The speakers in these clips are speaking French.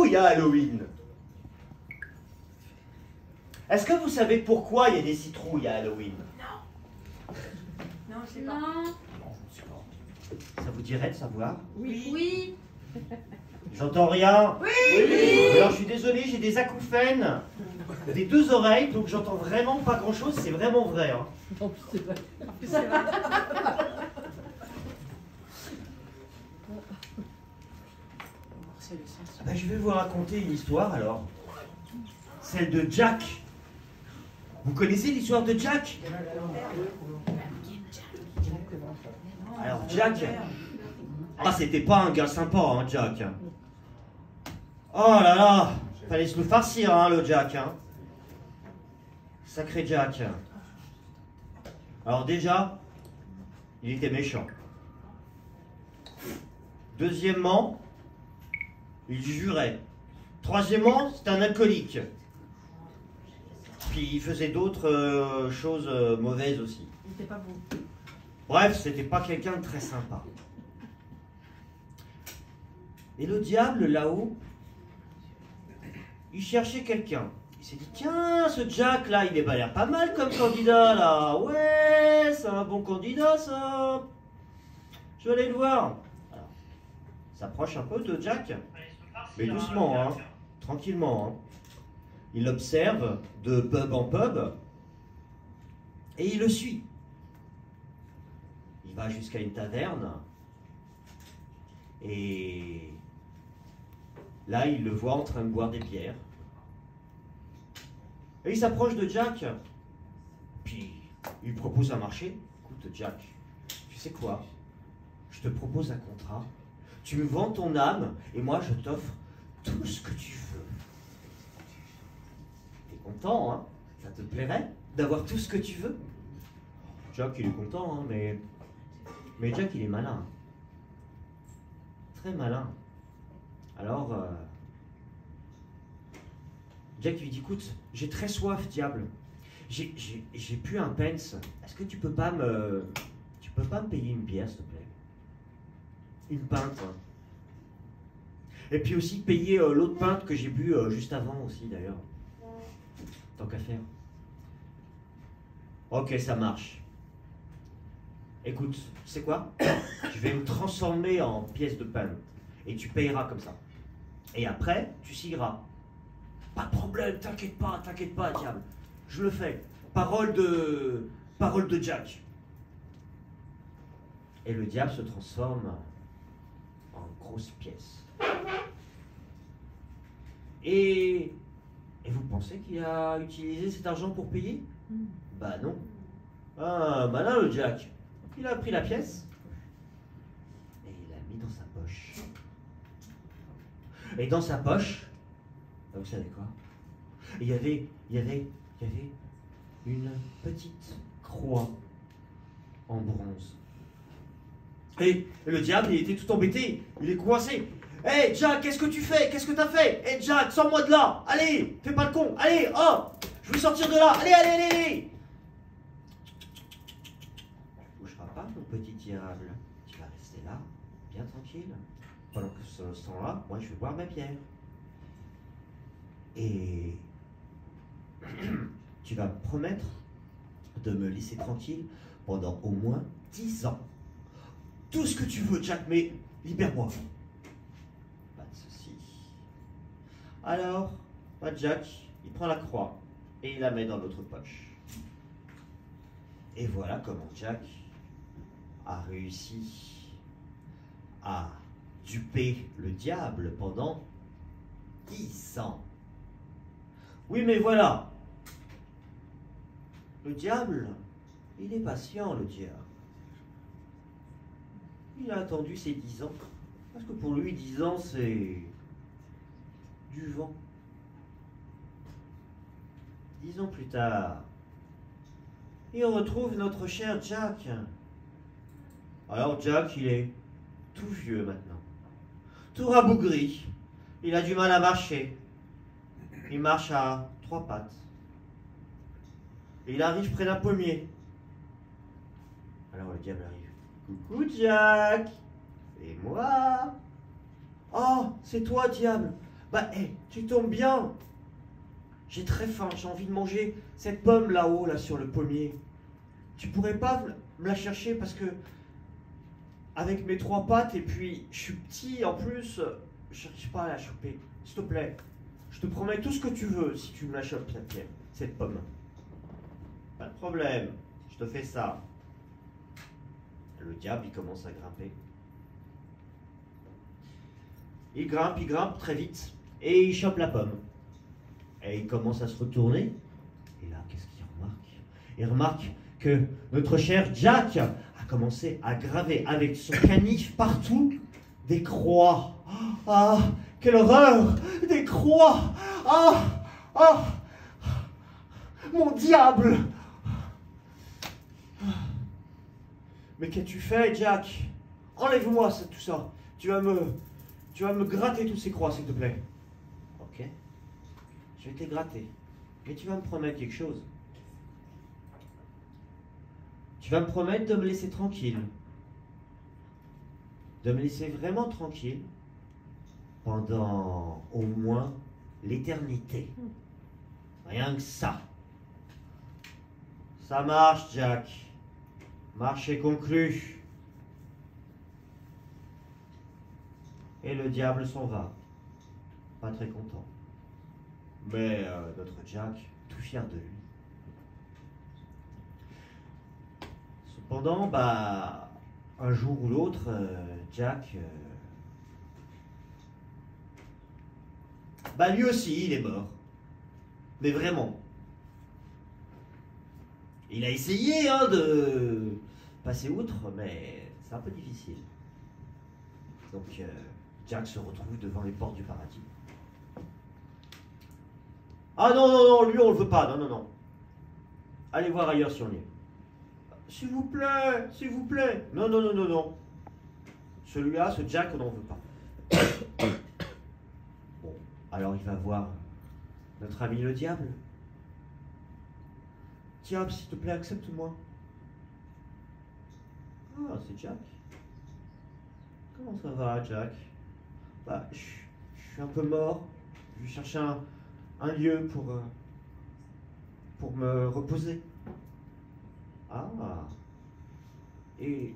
citrouilles à Halloween. Est-ce que vous savez pourquoi il y a des citrouilles à Halloween? Non, je sais pas. Non. Non, je ne sais pas. Ça vous dirait de savoir? Oui. Oui. J'entends rien. Oui. Alors je suis désolé, j'ai des acouphènes des deux oreilles, donc j'entends vraiment pas grand-chose, c'est vraiment vrai. Hein. En plus, c'est vrai. C'est vrai. Ah ben, je vais vous raconter une histoire alors. Celle de Jack. Vous connaissez l'histoire de Jack? Alors Jack, ah c'était pas un gars sympa hein, Jack. Oh là là, fallait se le farcir hein, le Jack. Hein. Sacré Jack. Alors déjà, il était méchant. Deuxièmement, il jurait. Troisièmement, c'était un alcoolique. Puis il faisait d'autres choses mauvaises aussi. Il était pas beau. Bref, c'était pas quelqu'un de très sympa. Et le diable, là-haut, il cherchait quelqu'un. Il s'est dit, tiens, ce Jack, là, il a l'air pas mal comme candidat, là. Ouais, c'est un bon candidat, ça. Je vais aller le voir. Alors, il s'approche un peu de Jack, mais doucement, hein, tranquillement. Hein. Il l'observe de pub en pub, et il le suit. Il va jusqu'à une taverne, et là, il le voit en train de boire des bières. Et il s'approche de Jack, puis il lui propose un marché. Écoute Jack, tu sais quoi? Je te propose un contrat. Tu me vends ton âme, et moi je t'offre tout ce que tu veux. T'es content, hein? Ça te plairait d'avoir tout ce que tu veux? Jack, il est content, hein, mais Jack, il est malin. Très malin. Alors, Jack lui dit, écoute, j'ai très soif, diable. J'ai plus un pence. Est-ce que tu peux pas me payer une bière, s'il te plaît? Une pinte. Hein. Et puis aussi payer l'autre pinte que j'ai bu juste avant aussi, d'ailleurs. Tant qu'à faire. Ok, ça marche. Écoute, tu sais quoi? Je vais me transformer en pièce de pinte. Et tu payeras comme ça. Et après, tu signeras. Pas de problème, t'inquiète pas, diable. Je le fais. Parole de Jack. Et le diable se transforme en grosse pièce. Et vous pensez qu'il a utilisé cet argent pour payer? Bah non. Ah, malin le Jack. Il a pris la pièce et il l'a mis dans sa poche. Et dans sa poche, vous savez quoi? Il y avait une petite croix en bronze. Et le diable, il était tout embêté, il est coincé. Hé Jack, qu'est-ce que tu fais? Qu'est-ce que t'as fait? Hé Jack, sors-moi de là! Allez, fais pas le con! Allez, oh! Je veux sortir de là! Allez! Tu bougeras pas, mon petit diable. Tu vas rester là, bien tranquille. Pendant que ce temps-là, moi je vais boire ma bière. Et tu vas me promettre de me laisser tranquille pendant au moins 10 ans. Tout ce que tu veux, Jack, mais libère-moi. Pas de souci. Alors, Jack, il prend la croix et il la met dans l'autre poche. Et voilà comment Jack a réussi à duper le diable pendant 10 ans. Oui, mais voilà. Le diable, il est patient, le diable. Il a attendu ses 10 ans. Parce que pour lui, 10 ans, c'est du vent. 10 ans plus tard, il retrouve notre cher Jack. Alors Jack, il est tout vieux maintenant. Tout rabougri. Il a du mal à marcher. Il marche à 3 pattes. Et il arrive près d'un pommier. Alors le diable arrive. Coucou Jack, c'est moi. Oh, c'est toi diable. Bah, hé, tu tombes bien. J'ai très faim, j'ai envie de manger cette pomme là-haut, là, sur le pommier. Tu pourrais pas me la chercher parce que, avec mes 3 pattes, et puis je suis petit en plus, je n'arrive pas à la choper. S'il te plaît, je te promets tout ce que tu veux si tu me la chopes, cette pomme. Pas de problème, je te fais ça. Le diable, il commence à grimper. Il grimpe très vite, et il chope la pomme. Et il commence à se retourner. Et là, qu'est-ce qu'il remarque? Il remarque que notre cher Jack a commencé à graver avec son canif partout des croix. Ah, quelle horreur! Des croix! Ah, ah, mon diable! Mais qu'as-tu fait, Jack? Enlève-moi tout ça. Tu vas me gratter toutes ces croix, s'il te plaît. Ok. Je vais te gratter. Mais tu vas me promettre quelque chose. Tu vas me promettre de me laisser tranquille. De me laisser vraiment tranquille pendant au moins l'éternité. Rien que ça. Ça marche, Jack. Marché conclu. Et le diable s'en va. Pas très content. Mais notre Jack, tout fier de lui. Cependant, bah, un jour ou l'autre, Jack, bah lui aussi, il est mort. Mais vraiment. Il a essayé de passer outre, mais c'est un peu difficile. Donc, Jack se retrouve devant les portes du paradis. Ah non, non, non, lui on le veut pas, non, non, non. Allez voir ailleurs si on y est. S'il vous plaît, s'il vous plaît. Non, non, non, non, non. Celui-là, ce Jack, on n'en veut pas. Bon, alors il va voir notre ami le diable. Diable, s'il te plaît, accepte-moi. Ah, c'est Jack. Comment ça va, Jack? Bah, je suis un peu mort. Je vais chercher un lieu pour me reposer. Ah. Et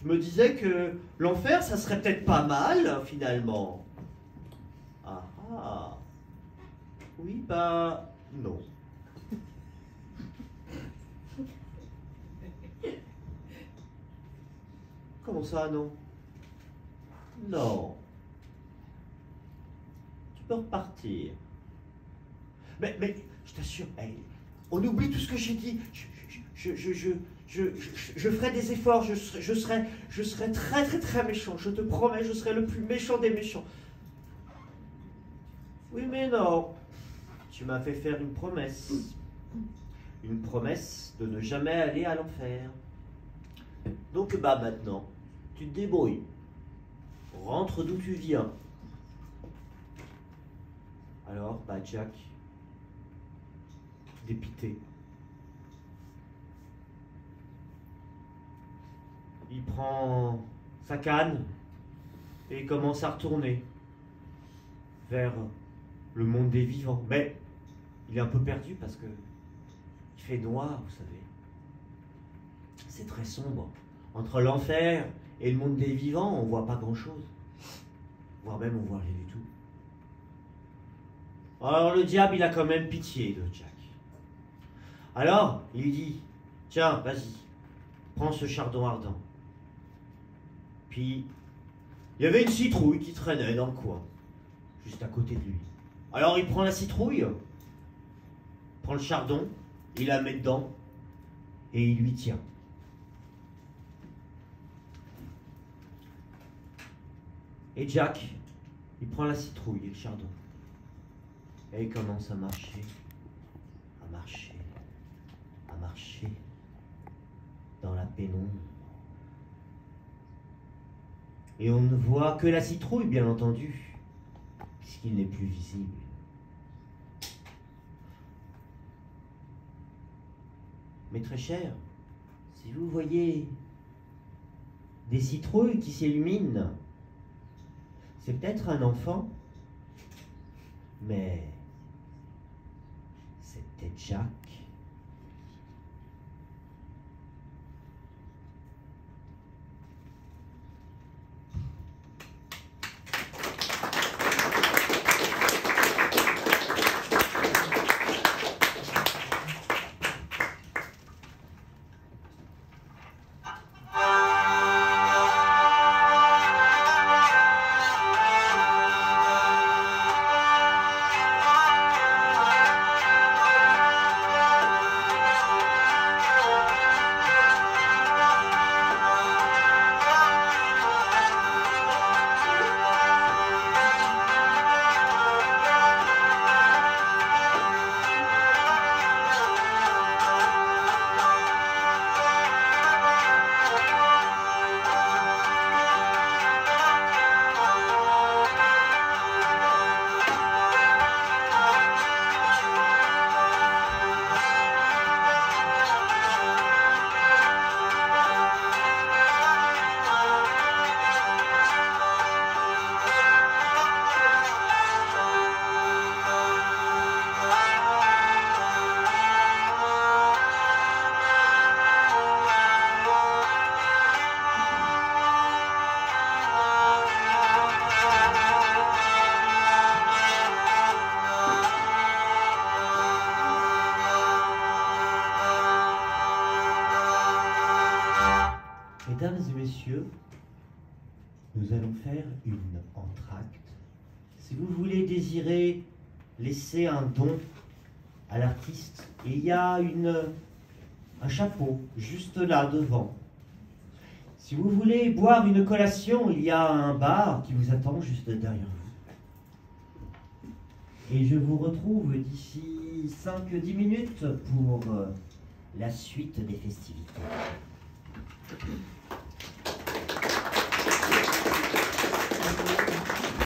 je me disais que l'enfer, ça serait peut-être pas mal, finalement. Ah ah. Oui, bah, non. Comment ça, non? Non. Tu peux repartir. Mais je t'assure, hey, on oublie tout ce que j'ai dit. Je ferai des efforts, je serai très très très méchant. Je te promets, je serai le plus méchant des méchants. Oui, mais non. Tu m'as fait faire une promesse. Une promesse de ne jamais aller à l'enfer. Donc, bah maintenant, tu te débrouilles. Rentre d'où tu viens. Alors, bah Jack, dépité, il prend sa canne et il commence à retourner vers le monde des vivants. Mais il est un peu perdu parce que il fait noir, vous savez. C'est très sombre. Entre l'enfer et le monde des vivants, on voit pas grand-chose. Voire même on voit rien du tout. Alors le diable, il a quand même pitié de Jack. Alors, il lui dit, tiens, vas-y, prends ce chardon ardent. Puis, il y avait une citrouille qui traînait dans le coin, juste à côté de lui. Alors il prend la citrouille, prend le chardon, il la met dedans, et il lui tient. Et Jack, il prend la citrouille et le chardon. Et il commence à marcher, à marcher, à marcher dans la pénombre. Et on ne voit que la citrouille, bien entendu, puisqu'il n'est plus visible. Mais très cher, si vous voyez des citrouilles qui s'illuminent, c'est peut-être un enfant Mais c'était Jack. Mesdames et messieurs, nous allons faire une entr'acte. Si vous voulez désirer laisser un don à l'artiste, il y a un chapeau juste là devant. Si vous voulez boire une collation, il y a un bar qui vous attend juste derrière vous. Et je vous retrouve d'ici 5-10 minutes pour la suite des festivités.